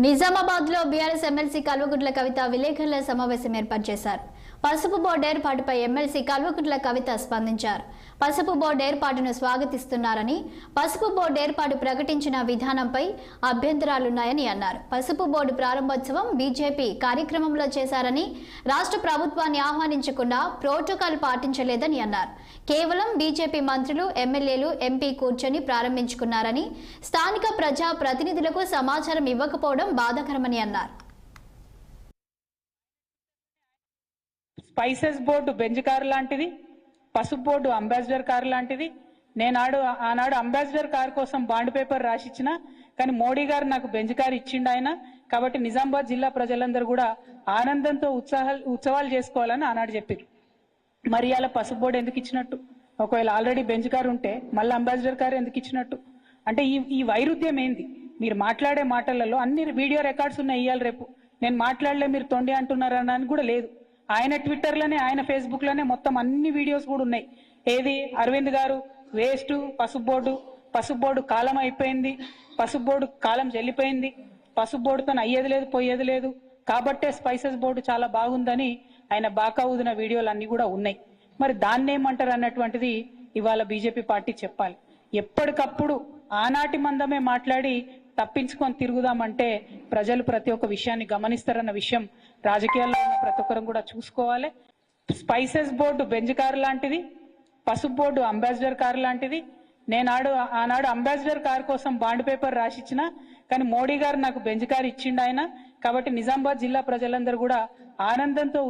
నిజామాబాద్ లో BRS MLC Kalvakuntla Kavitha విలేకరుల సమావేశం ఏర్పాటు చేశారు. పసుపు బోర్డు ఏర్పాటుపై ఎమ్మెల్సీ కల్వకుంట్ల కవిత స్పందించారు. పసుపు బోర్డు ఏర్పాటును స్వాగతిస్తున్నారని, పసుపు బోర్డు ఏర్పాటు ప్రకటించిన విధానంపై అభ్యంతరాలున్నాయని అన్నారు. పసుపు బోర్డు ప్రారంభోత్సవం బీజేపీ కార్యక్రమంలో చేశారని, రాష్ట్ర ప్రభుత్వాన్ని ఆహ్వానించకుండా ప్రోటోకాల్ పాటించలేదని అన్నారు. కేవలం బీజేపీ మంత్రులు, ఎమ్మెల్యేలు, ఎంపీ కూర్చొని ప్రారంభించుకున్నారని, స్థానిక ప్రజా ప్రతినిధులకు సమాచారం ఇవ్వకపోవడం బాధాకరమని అన్నారు. స్పైసెస్ బోర్డు బెంజ్ కారు లాంటిది, పసుపు బోర్డు అంబాసిడర్ కారు లాంటిది. ఆనాడు అంబాసిడర్ కారు కోసం బాండ్ పేపర్ రాసిచ్చిన, కానీ మోడీ గారు నాకు బెంజ్ కారు ఇచ్చిండు ఆయన. కాబట్టి నిజామాబాద్ జిల్లా ప్రజలందరూ కూడా ఆనందంతో ఉత్సవాలు చేసుకోవాలని ఆనాడు చెప్పారు. మరి అలా పసుపు బోర్డు ఎందుకు ఇచ్చినట్టు? ఒకవేళ ఆల్రెడీ బెంజ్ కారు ఉంటే మళ్ళీ అంబాసిడర్ కారు ఎందుకు ఇచ్చినట్టు? అంటే ఈ వైరుధ్యం ఏంది? మీరు మాట్లాడే మాటలలో అన్ని వీడియో రికార్డ్స్ ఉన్నాయి. ఇవాళ రేపు నేను మాట్లాడలే మీరు తొండి అంటున్నారని కూడా లేదు. ఆయన ట్విట్టర్లోనే, ఆయన ఫేస్బుక్లోనే మొత్తం అన్ని వీడియోస్ కూడా ఉన్నాయి. ఏది అరవింద్ గారు వేస్ట్, పసుపు బోర్డు కాలం అయిపోయింది, పసుపు బోర్డు కాలం చెల్లిపోయింది, పసుపు బోర్డుతో అయ్యేది లేదు పోయేది లేదు, కాబట్టే స్పైసెస్ బోర్డు చాలా బాగుందని ఆయన బాకా ఊదిన వీడియోలు అన్ని కూడా ఉన్నాయి. మరి దాన్ని ఏమంటారు అన్నటువంటిది ఇవాళ బీజేపీ పార్టీ చెప్పాలి. ఎప్పటికప్పుడు ఆనాటి మందమే మాట్లాడి తప్పించుకొని తిరుగుదామంటే ప్రజలు ప్రతి ఒక్క విషయాన్ని గమనిస్తారన్న విషయం రాజకీయాల్లో ఉన్న ప్రతి ఒక్కరం కూడా చూసుకోవాలి. స్పైసెస్ బోర్డు బెంజ్ కారు లాంటిది, పసుపు బోర్డు అంబాసిడర్ కారు లాంటిది. ఆనాడు అంబాసిడర్ కారు కోసం బాండ్ పేపర్ రాసిచ్చిన, కానీ మోడీ గారు నాకు బెంజ్ కారు ఇచ్చిండు ఆయన. కాబట్టి నిజామాబాద్ జిల్లా ప్రజలందరూ కూడా ఆనందంతో